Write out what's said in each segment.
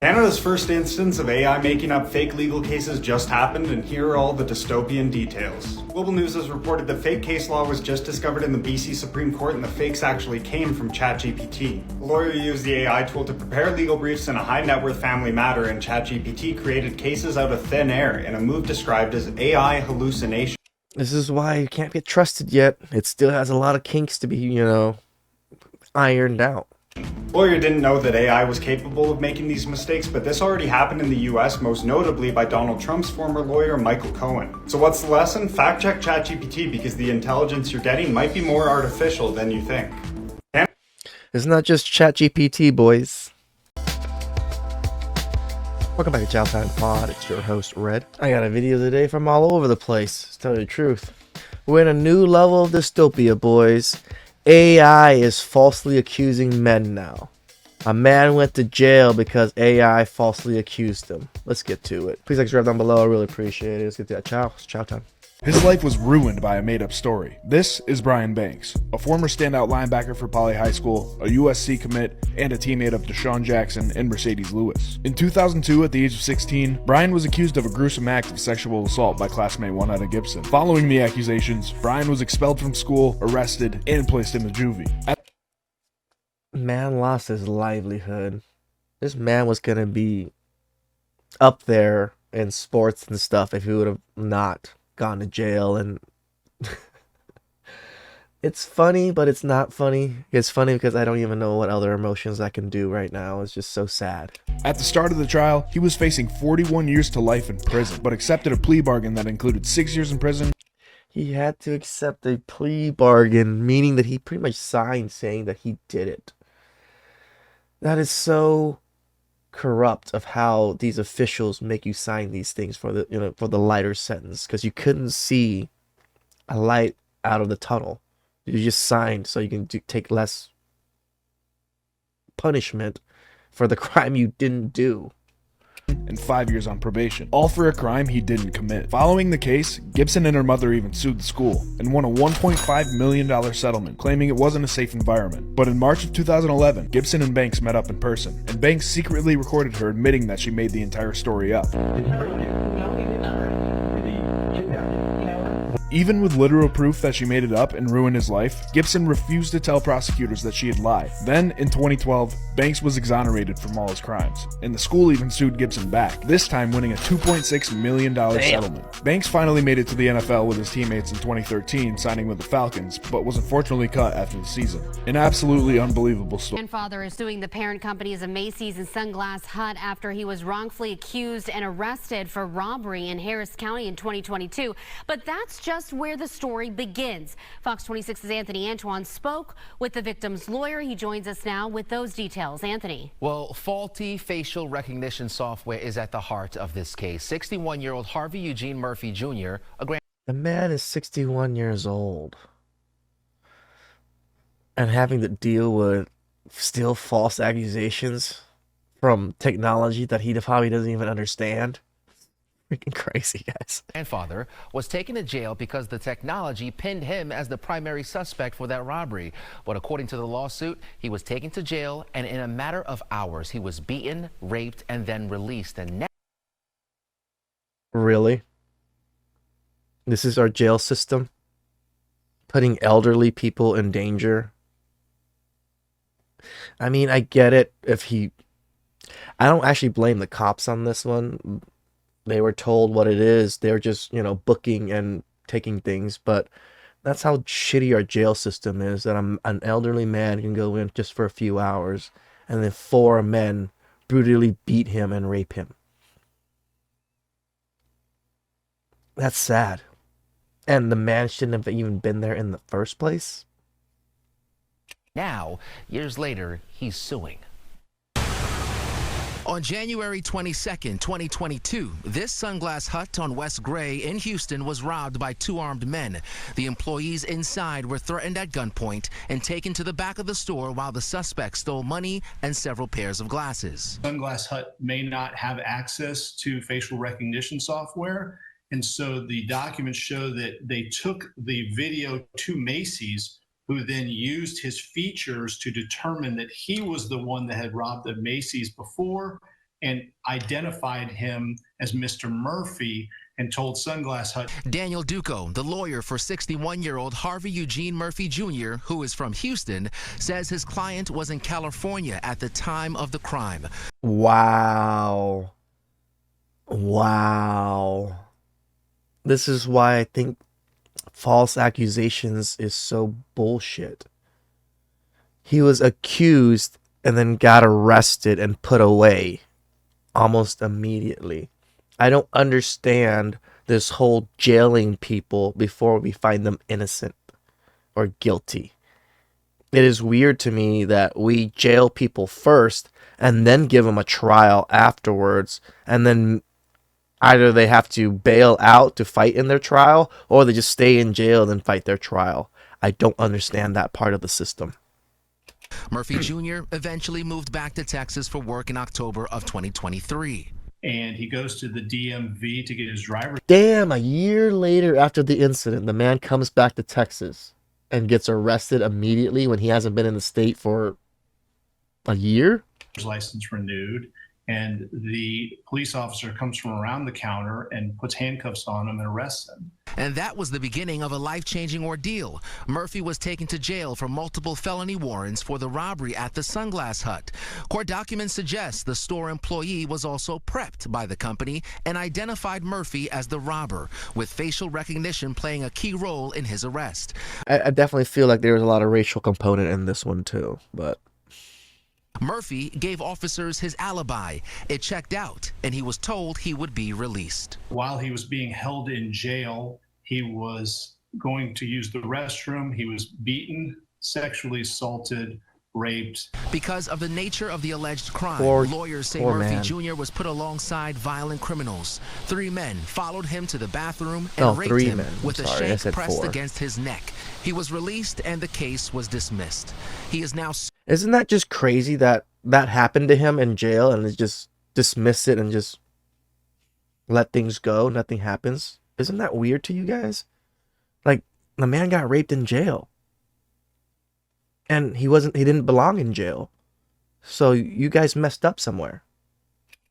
Canada's first instance of AI making up fake legal cases just happened, and here are all the dystopian details. Global News has reported that fake case law was just discovered in the BC Supreme Court, and the fakes actually came from ChatGPT. The lawyer used the AI tool to prepare legal briefs in a high net worth family matter, and ChatGPT created cases out of thin air in a move described as AI hallucination. This is why you can't get trusted yet. It still has a lot of kinks to be, ironed out. The lawyer didn't know that AI was capable of making these mistakes, but this already happened in the US, most notably by Donald Trump's former lawyer, Michael Cohen. So what's the lesson? Fact check ChatGPT, because the intelligence you're getting might be more artificial than you think. It's not just ChatGPT, boys. Welcome back to TheChowTimePod. It's your host, Red. I got a video today from all over the place, to tell you the truth. We're in a new level of dystopia, boys. AI is falsely accusing men now. A man went to jail because AI falsely accused him. Let's get to it. Please subscribe down below. I really appreciate it. Let's get to that. It's chow time. His life was ruined by a made-up story. This is Brian Banks, a former standout linebacker for Poly High School, a USC commit, and a teammate of Deshaun Jackson and Mercedes Lewis. In 2002, at the age of 16, Brian was accused of a gruesome act of sexual assault by classmate Juanetta Gibson. Following the accusations, Brian was expelled from school, arrested, and placed into juvie. Man lost his livelihood. This man was gonna be up there in sports and stuff if he would have not gone to jail. And it's funny, but it's not funny. It's funny because I don't even know what other emotions I can do right now. It's just so sad. At the start of the trial, he was facing 41 years to life in prison, but accepted a plea bargain that included 6 years in prison. He had to accept a plea bargain, meaning that he pretty much signed saying that he did it. That is so corrupt of how these officials make you sign these things for the lighter sentence, because you couldn't see a light out of the tunnel. You just signed so you can take less punishment for the crime you didn't do. And 5 years on probation, all for a crime he didn't commit. Following the case, Gibson and her mother even sued the school and won a $1.5 million settlement, claiming it wasn't a safe environment. But in March of 2011, Gibson and Banks met up in person, and Banks secretly recorded her admitting that she made the entire story up. Even with literal proof that she made it up and ruined his life, Gibson refused to tell prosecutors that she had lied. Then, in 2012, Banks was exonerated from all his crimes, and the school even sued Gibson back, this time winning a $2.6 million settlement. Banks finally made it to the NFL with his teammates in 2013, signing with the Falcons, but was unfortunately cut after the season. An absolutely unbelievable story. Grandfather is suing the parent companies of Macy's and Sunglass Hut after he was wrongfully accused and arrested for robbery in Harris County in 2022. But that's just where the story begins. Fox 26's Anthony Antoine spoke with the victim's lawyer. He joins us now with those details. Anthony. Well, faulty facial recognition software is at the heart of this case. 61-year-old Harvey Eugene Murphy Jr., The man is 61 years old and having to deal with still false accusations from technology that he probably doesn't even understand. Freaking crazy, guys. grandfather was taken to jail because the technology pinned him as the primary suspect for that robbery. But according to the lawsuit, he was taken to jail, and in a matter of hours, he was beaten, raped, and then released. And now, really? This is our jail system? Putting elderly people in danger? I mean, I get it if I don't actually blame the cops on this one. They were told what it is. They're just, booking and taking things. But that's how shitty our jail system is, that an elderly man can go in just for a few hours and then 4 men brutally beat him and rape him. That's sad. And the man shouldn't have even been there in the first place. now, years later, he's suing. On January 22nd, 2022, this Sunglass Hut on West Gray in Houston was robbed by 2 armed men. The employees inside were threatened at gunpoint and taken to the back of the store while the suspects stole money and several pairs of glasses. Sunglass Hut may not have access to facial recognition software, and so the documents show that they took the video to Macy's, who then used his features to determine that he was the one that had robbed the Macy's before and identified him as Mr. Murphy and told Sunglass Hut. Daniel Duco, the lawyer for 61-year-old Harvey Eugene Murphy Jr., who is from Houston, says his client was in California at the time of the crime. Wow. Wow. This is why I think false accusations is so bullshit. He was accused and then got arrested and put away almost immediately. I don't understand this whole jailing people before we find them innocent or guilty. It is weird to me that we jail people first and then give them a trial afterwards, and then either they have to bail out to fight in their trial, or they just stay in jail and fight their trial. I don't understand that part of the system. Murphy Jr. eventually moved back to Texas for work in October of 2023. And he goes to the DMV to get his driver's. Damn, a year later after the incident, the man comes back to Texas and gets arrested immediately when he hasn't been in the state for a year? License renewed, and the police officer comes from around the counter and puts handcuffs on him and arrests him. And that was the beginning of a life-changing ordeal. Murphy was taken to jail for multiple felony warrants for the robbery at the Sunglass Hut. Court documents suggest the store employee was also prepped by the company and identified Murphy as the robber, with facial recognition playing a key role in his arrest. I definitely feel like there was a lot of racial component in this one too, but Murphy gave officers his alibi. It checked out, and he was told he would be released. While he was being held in jail, he was going to use the restroom. He was beaten, sexually assaulted, raped. Because of the nature of the alleged crime, Poor lawyers say man. Murphy Jr. was put alongside violent criminals. 3 men followed him to the bathroom and raped 3 him men. with I'm a sorry, I shank said pressed 4. against his neck. He was released and the case was dismissed. He is now... Isn't that just crazy that that happened to him in jail and they just dismiss it and just let things go? Nothing happens. Isn't that weird to you guys? Like, the man got raped in jail. And he didn't belong in jail. So you guys messed up somewhere.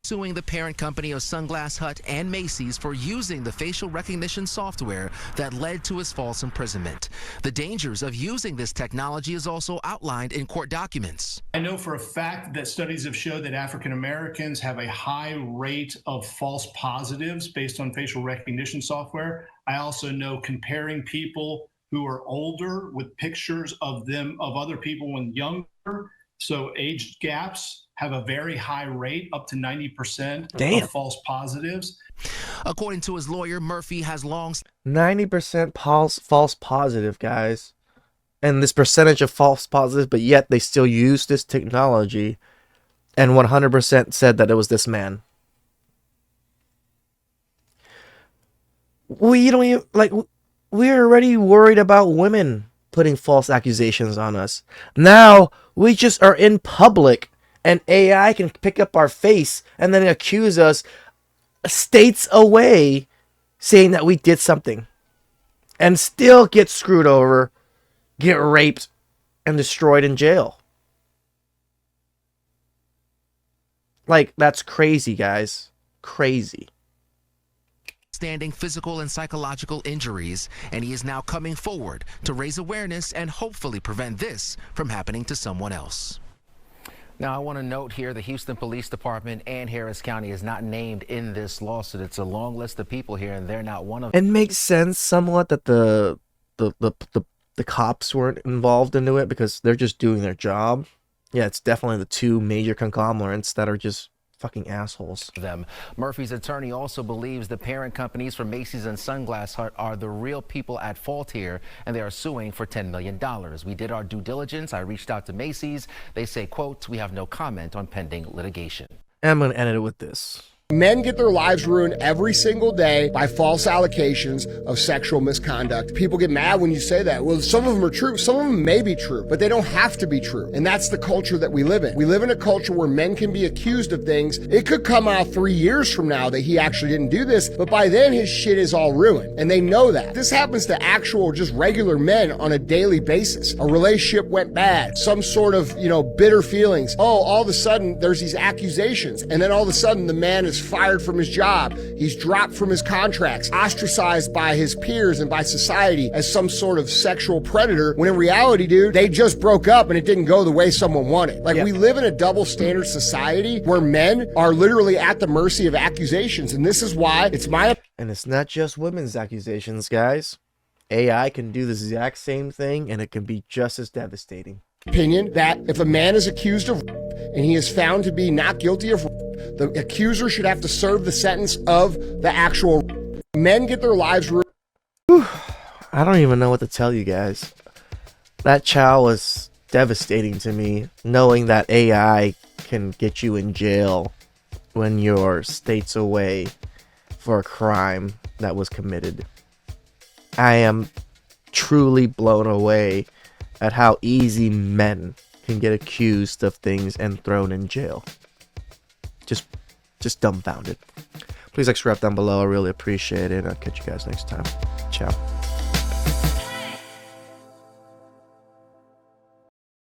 suing the parent company of Sunglass Hut and Macy's for using the facial recognition software that led to his false imprisonment. The dangers of using this technology is also outlined in court documents. I know for a fact that studies have showed that African Americans have a high rate of false positives based on facial recognition software. I also know comparing people who are older with pictures of other people when younger, so age gaps have a very high rate, up to 90% of false positives. According to his lawyer, Murphy has long 90% false positive, guys. And this percentage of false positives, but yet they still use this technology, and 100% said that it was this man. We don't even, like, we're already worried about women putting false accusations on us. Now, we just are in public, and AI can pick up our face and then accuse us states away, saying that we did something, and still get screwed over, get raped, and destroyed in jail. Like, that's crazy, guys. Crazy. Standing physical and psychological injuries, and he is now coming forward to raise awareness and hopefully prevent this from happening to someone else. Now, I want to note here the Houston Police Department and Harris County is not named in this lawsuit. It's a long list of people here, and they're not one of them. It makes sense somewhat that the cops weren't involved into it because they're just doing their job. Yeah, it's definitely the two major conglomerates that are just fucking assholes. Murphy's attorney also believes the parent companies for Macy's and Sunglass Hut are the real people at fault here, and they are suing for $10 million. We did our due diligence. I reached out to Macy's. They say, quote, "We have no comment on pending litigation." And I'm going to end it with this. Men get their lives ruined every single day by false allegations of sexual misconduct. People get mad when you say that. Well, some of them are true. Some of them may be true, but they don't have to be true. And that's the culture that we live in. We live in a culture where men can be accused of things. It could come out 3 years from now that he actually didn't do this, but by then his shit is all ruined. And they know that. This happens to actual, just regular men on a daily basis. A relationship went bad. Some sort of, bitter feelings. Oh, all of a sudden there's these accusations. And then all of a sudden the man is fired from his job. He's dropped from his contracts, ostracized by his peers and by society as some sort of sexual predator, when in reality, dude, they just broke up and it didn't go the way someone wanted. We live in a double standard society where men are literally at the mercy of accusations. And this is why And it's not just women's accusations, guys. AI can do the exact same thing, and it can be just as devastating. Opinion that if a man is accused of rape and he is found to be not guilty of rape, the accuser should have to serve the sentence of the actual rape. Men get their lives ruined. I don't even know what to tell you guys. That Chow was devastating to me, knowing that AI can get you in jail when you're states away for a crime that was committed. I am truly blown away at how easy men can get accused of things and thrown in jail. Just dumbfounded. Please subscribe down below. I really appreciate it. I'll catch you guys next time. Ciao.